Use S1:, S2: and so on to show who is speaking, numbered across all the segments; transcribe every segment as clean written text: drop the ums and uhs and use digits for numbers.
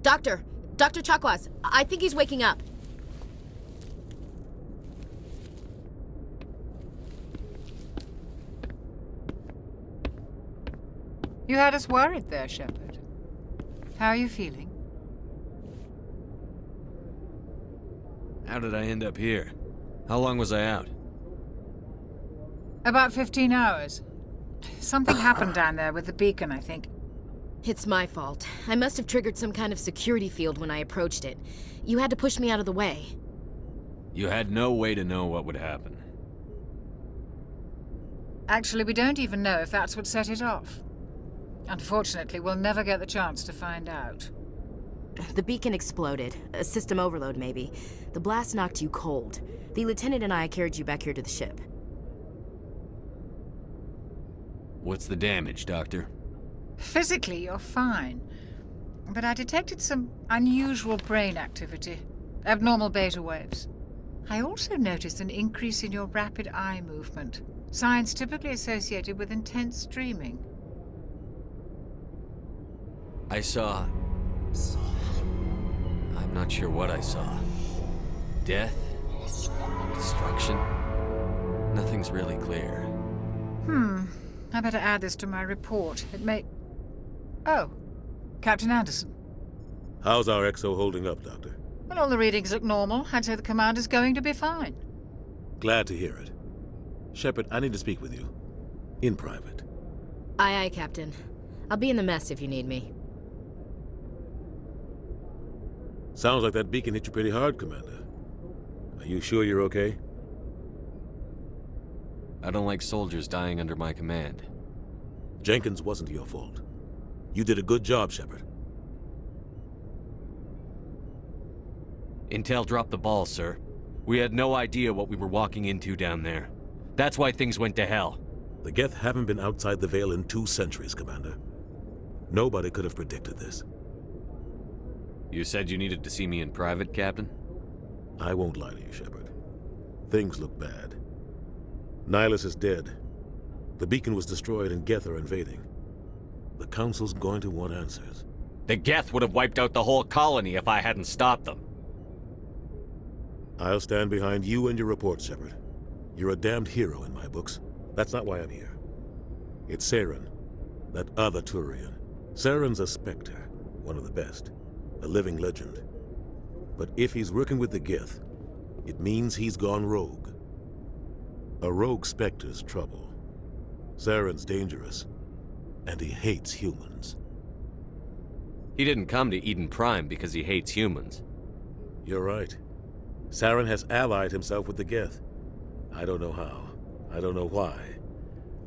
S1: Doctor! Dr. Chakwas, I think he's waking up.
S2: You had us worried there, Shepard. How are you feeling?
S3: How did I end up here? How long was I out?
S2: About 15 hours. Something happened down there with the beacon, I think.
S1: It's my fault. I must have triggered some kind of security field when I approached it. You had to push me out of the way.
S3: You had no way to know what would happen.
S2: Actually, we don't even know if that's what set it off. Unfortunately, we'll never get the chance to find out.
S1: The beacon exploded. A system overload, maybe. The blast knocked you cold. The lieutenant and I carried you back here to the ship.
S3: What's the damage, Doctor?
S2: Physically, you're fine. But I detected some unusual brain activity. Abnormal beta waves. I also noticed an increase in your rapid eye movement. Signs typically associated with intense dreaming.
S3: I saw... I'm not sure what I saw. Death? Destruction? Nothing's really clear.
S2: I better add this to my report. It may... Oh, Captain Anderson.
S4: How's our XO holding up, Doctor?
S2: Well, all the readings look normal. I'd say the commander's going to be fine.
S4: Glad to hear it. Shepard, I need to speak with you. In private.
S1: Aye, aye, Captain. I'll be in the mess if you need me.
S4: Sounds like that beacon hit you pretty hard, Commander. Are you sure you're okay?
S3: I don't like soldiers dying under my command.
S4: Jenkins wasn't your fault. You did a good job, Shepard.
S3: Intel dropped the ball, sir. We had no idea what we were walking into down there. That's why things went to hell.
S4: The Geth haven't been outside the Veil in 2 centuries, Commander. Nobody could have predicted this.
S3: You said you needed to see me in private, Captain?
S4: I won't lie to you, Shepard. Things look bad. Nihilus is dead. The beacon was destroyed and Geth are invading. The Council's going to want answers.
S3: The Geth would have wiped out the whole colony if I hadn't stopped them.
S4: I'll stand behind you and your report, Shepard. You're a damned hero in my books. That's not why I'm here. It's Saren, that other Turian. Saren's a spectre, one of the best. A living legend. But if he's working with the Geth, it means he's gone rogue. A rogue spectre's trouble. Saren's dangerous, and he hates humans.
S3: He didn't come to Eden Prime because he hates humans.
S4: You're right. Saren has allied himself with the Geth. I don't know how. I don't know why.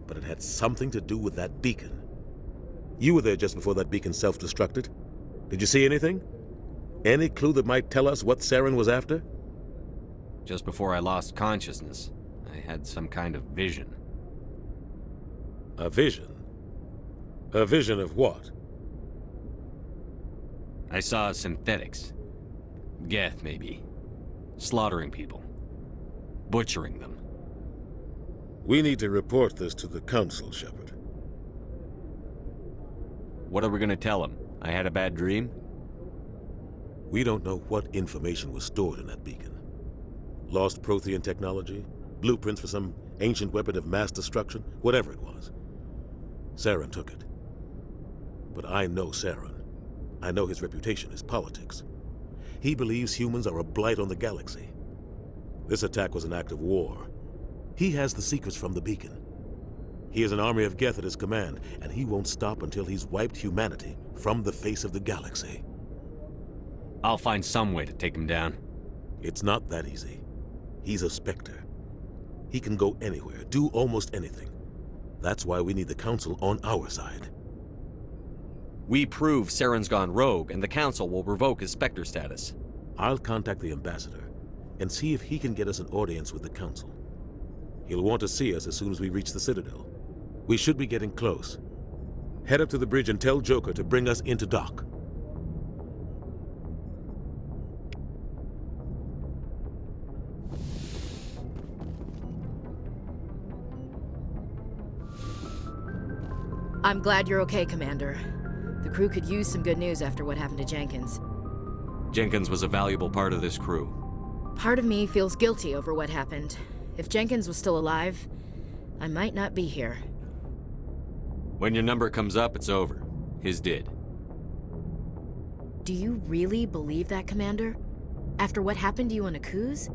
S4: But it had something to do with that beacon. You were there just before that beacon self-destructed. Did you see anything? Any clue that might tell us what Saren was after?
S3: Just before I lost consciousness, I had some kind of vision.
S4: A vision? A vision of what?
S3: I saw synthetics. Geth, maybe. Slaughtering people. Butchering them.
S4: We need to report this to the Council, Shepard.
S3: What are we gonna tell him? I had a bad dream?
S4: We don't know what information was stored in that beacon. Lost Prothean technology? Blueprints for some ancient weapon of mass destruction? Whatever it was. Saren took it. But I know Saren. I know his reputation is politics. He believes humans are a blight on the galaxy. This attack was an act of war. He has the secrets from the beacon. He has an army of Geth at his command, and he won't stop until he's wiped humanity from the face of the galaxy.
S3: I'll find some way to take him down.
S4: It's not that easy. He's a spectre. He can go anywhere, do almost anything. That's why we need the Council on our side.
S3: We prove Saren's gone rogue, and the Council will revoke his Spectre status.
S4: I'll contact the Ambassador and see if he can get us an audience with the Council. He'll want to see us as soon as we reach the Citadel. We should be getting close. Head up to the bridge and tell Joker to bring us into dock.
S1: I'm glad you're okay, Commander. The crew could use some good news after what happened to Jenkins.
S3: Jenkins was a valuable part of this crew.
S1: Part of me feels guilty over what happened. If Jenkins was still alive, I might not be here.
S3: When your number comes up, it's over. His did.
S1: Do you really believe that, Commander? After what happened to you on Akuz?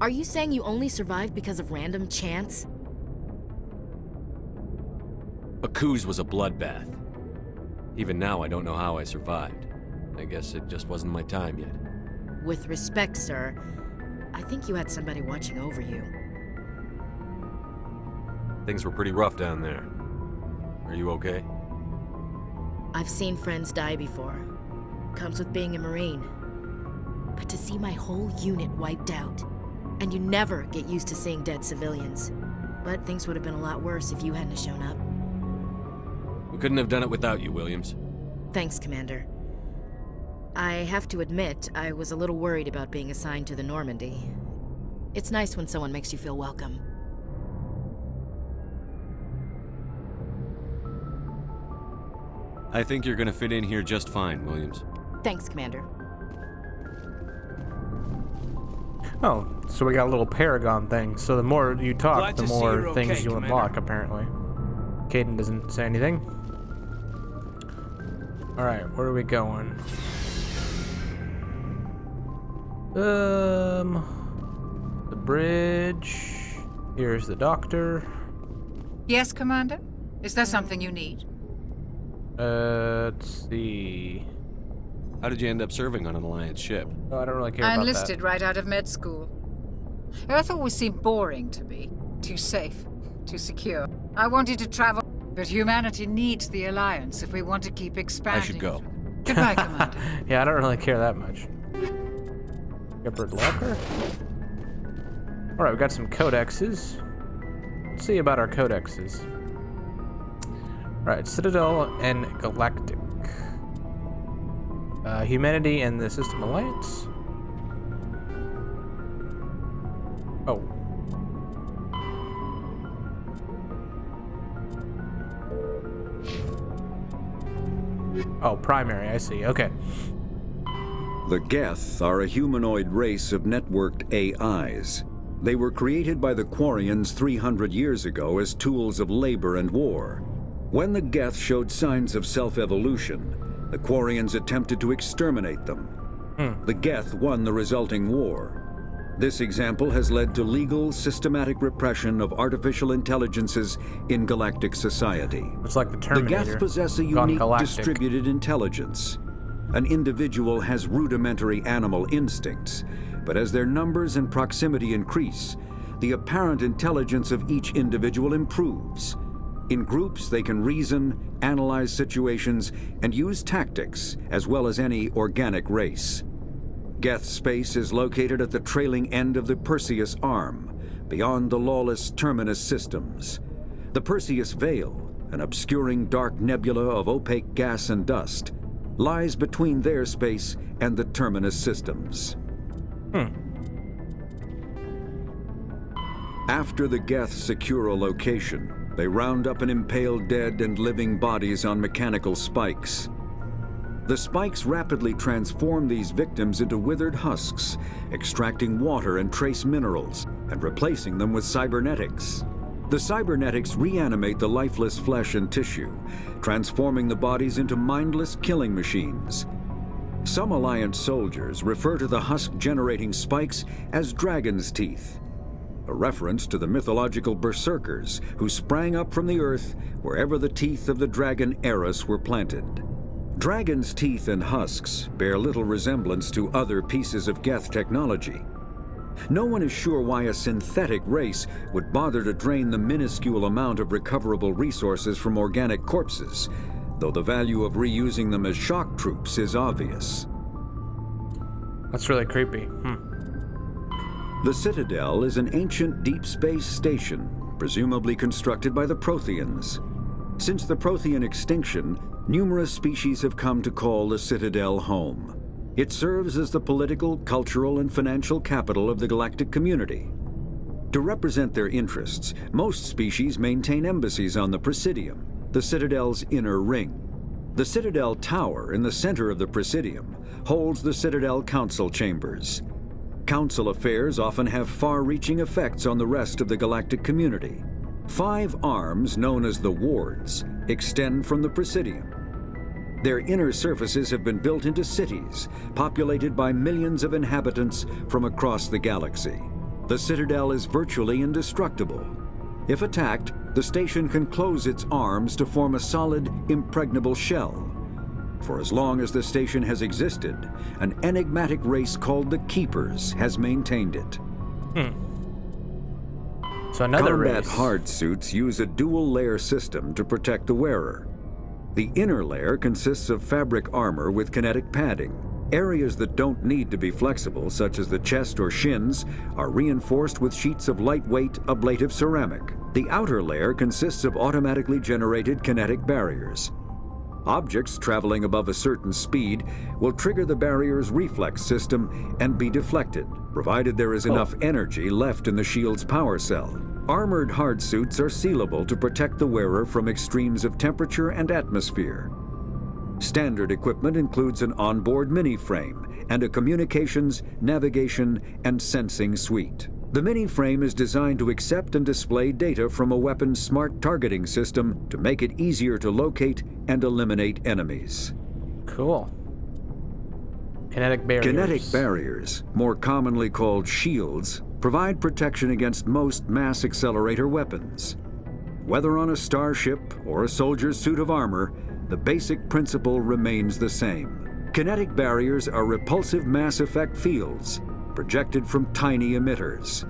S1: Are you saying you only survived because of random chance?
S3: Akuz was a bloodbath. Even now, I don't know how I survived. I guess it just wasn't my time yet.
S1: With respect, sir, I think you had somebody watching over you.
S3: Things were pretty rough down there. Are you okay?
S1: I've seen friends die before. Comes with being a Marine. But to see my whole unit wiped out, and you never get used to seeing dead civilians. But things would have been a lot worse if you hadn't shown up.
S3: We couldn't have done it without you, Williams.
S1: Thanks, Commander. I have to admit, I was a little worried about being assigned to the Normandy. It's nice when someone makes you feel welcome.
S3: I think you're gonna fit in here just fine, Williams.
S1: Thanks, Commander.
S5: Oh, so we got a little Paragon thing. So the more you talk,
S6: Glad
S5: the
S6: to see
S5: more
S6: you're
S5: things
S6: okay,
S5: you
S6: Commander.
S5: unlock, apparently. Caden doesn't say anything. Alright, where are we going? The bridge. Here's the doctor.
S2: Yes, Commander? Is there something you need?
S5: Let's see.
S3: How did you end up serving on an Alliance ship?
S5: Oh, I don't really care
S2: I
S5: about
S2: enlisted right out of med school. Earth always seemed boring to me. Too safe, too secure. I wanted to travel, but humanity needs the Alliance if we want to keep expanding.
S3: I should go.
S2: Goodbye, Commander.
S5: that. Yeah, I don't really care that much. Shepherd locker. Alright, we got some codexes. Let's see about our codexes. Alright, Citadel and Galactic. Humanity and the System Alliance. Oh. Oh, primary, I see. Okay.
S7: The Geth are a humanoid race of networked AIs. They were created by the Quarians 300 years ago as tools of labor and war. When the Geth showed signs of self-evolution, the Quarians attempted to exterminate them. The Geth won the resulting war. This example has led to legal, systematic repression of artificial intelligences in galactic society.
S5: It's like the
S7: The
S5: Terminator.
S7: Geth possess a
S5: gone
S7: unique
S5: galactic.
S7: distributed intelligence. An individual has rudimentary animal instincts, but as their numbers and proximity increase, the apparent intelligence of each individual improves. In groups, they can reason, analyze situations, and use tactics, as well as any organic race. Geth space is located at the trailing end of the Perseus Arm, beyond the lawless Terminus systems. The Perseus Veil, an obscuring dark nebula of opaque gas and dust, lies between their space and the Terminus systems. After the Geth secure a location, they round up and impale dead and living bodies on mechanical spikes. The spikes rapidly transform these victims into withered husks, extracting water and trace minerals, and replacing them with cybernetics. The cybernetics reanimate the lifeless flesh and tissue, transforming the bodies into mindless killing machines. Some Alliance soldiers refer to the husk-generating spikes as dragon's teeth, a reference to the mythological berserkers who sprang up from the earth wherever the teeth of the dragon Eris were planted. Dragon's teeth and husks bear little resemblance to other pieces of Geth technology. No one is sure why a synthetic race would bother to drain the minuscule amount of recoverable resources from organic corpses, though the value of reusing them as shock troops is obvious.
S5: That's really creepy.
S7: The Citadel is an ancient deep space station, presumably constructed by the Protheans. Since the Prothean extinction, numerous species have come to call the Citadel home. It serves as the political, cultural, and financial capital of the galactic community. To represent their interests, most species maintain embassies on the Presidium, the Citadel's inner ring. The Citadel Tower in the center of the Presidium holds the Citadel Council chambers. Council affairs often have far-reaching effects on the rest of the galactic community. 5 arms, known as the Wards, extend from the Presidium. Their inner surfaces have been built into cities, populated by millions of inhabitants from across the galaxy. The Citadel is virtually indestructible. If attacked, the station can close its arms to form a solid, impregnable shell. For as long as the station has existed, an enigmatic race called the Keepers has maintained it.
S5: So another
S7: Combat
S5: race.
S7: hard suits use a dual-layer system to protect the wearer. The inner layer consists of fabric armor with kinetic padding. Areas that don't need to be flexible, such as the chest or shins, are reinforced with sheets of lightweight, ablative ceramic. The outer layer consists of automatically generated kinetic barriers. Objects traveling above a certain speed will trigger the barrier's reflex system and be deflected, provided there is enough energy left in the shield's power cell. Armored hard suits are sealable to protect the wearer from extremes of temperature and atmosphere. Standard equipment includes an onboard mini-frame and a communications, navigation, and sensing suite. The mini-frame is designed to accept and display data from a weapon's smart targeting system to make it easier to locate and eliminate enemies.
S5: Cool. Kinetic barriers.
S7: Kinetic barriers, more commonly called shields, provide protection against most mass accelerator weapons. Whether on a starship or a soldier's suit of armor, the basic principle remains the same. Kinetic barriers are repulsive mass effect fields, projected from tiny emitters.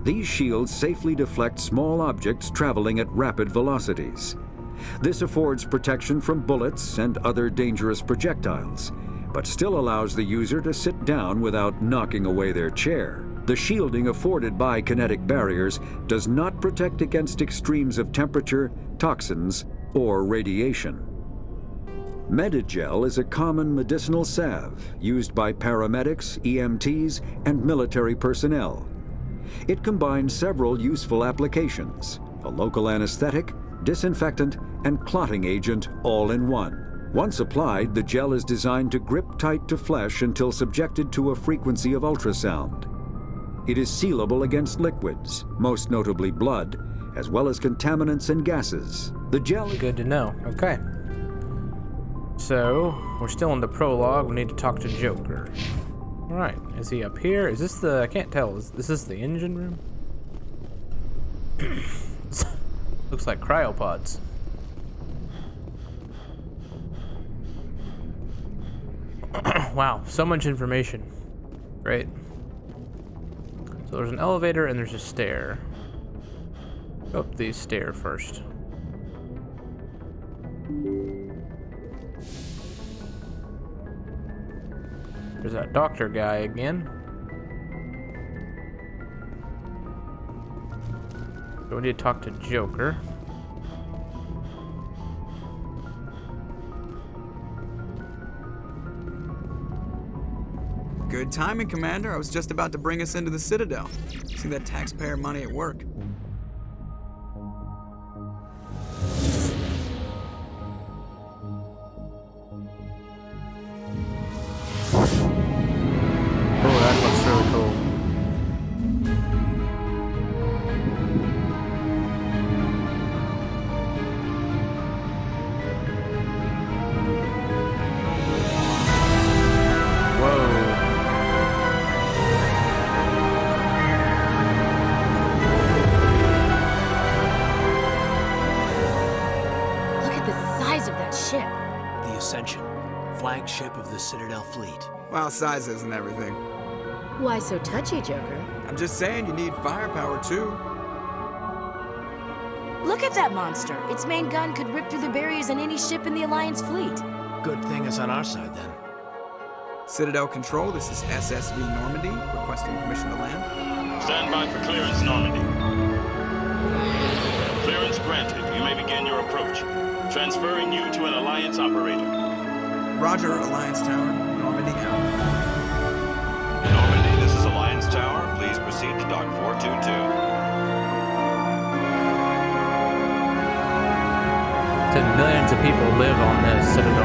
S7: These shields safely deflect small objects traveling at rapid velocities. This affords protection from bullets and other dangerous projectiles, but still allows the user to sit down without knocking away their chair. The shielding afforded by kinetic barriers does not protect against extremes of temperature, toxins, or radiation. Medigel is a common medicinal salve used by paramedics, EMTs, and military personnel. It combines several useful applications: a local anesthetic, disinfectant, and clotting agent all in one. Once applied, the gel is designed to grip tight to flesh until subjected to a frequency of ultrasound. It is sealable against liquids, most notably blood, as well as contaminants and gases. The gel...
S5: Good to know. Okay. So, we're still in the prologue. We need to talk to Joker. Alright, is he up here? Is this the... I can't tell. Is this the engine room? Looks like cryopods. Wow, so much information. Great. So there's an elevator and there's a stair. Go up the stair first. There's that doctor guy again. So we need to talk to Joker.
S6: Good timing, Commander. I was just about to bring us into the Citadel. See that taxpayer money at work.
S5: Oh, that looks really cool.
S8: Flagship of the Citadel fleet.
S6: Well, size isn't everything.
S1: Why so touchy, Joker?
S6: I'm just saying you need firepower, too.
S1: Look at that monster. Its main gun could rip through the barriers in any ship in the Alliance fleet.
S8: Good thing it's on our side, then.
S6: Citadel Control, this is SSV Normandy, requesting permission to land.
S9: Stand by for clearance, Normandy. Clearance granted. You may begin your approach. Transferring you to an Alliance operator.
S6: Roger, Alliance Tower. Normandy out.
S10: Normandy, this is Alliance Tower. Please proceed to Dock 422.
S5: Millions of people live on this Citadel.